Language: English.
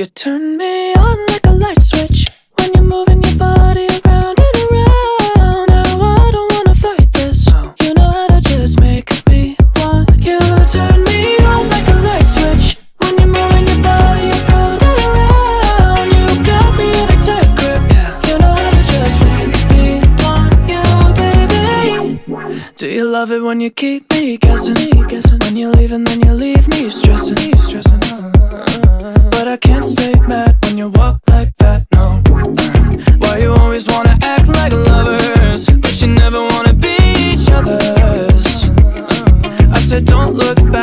You turn me on like a light switch when you're moving your body around and around. Now I don't wanna fight this. You know how to just make me want you. Turn me on like a light switch when you're moving your body around and around. You got me in a tight grip. You know how to just make me want you, baby. Do you love it when you keep me guessing? When you leave and then you leave me stressing. But I can't stay mad when you walk like that, no. Why you always wanna act like lovers, but you never wanna be each other's? I said don't look back.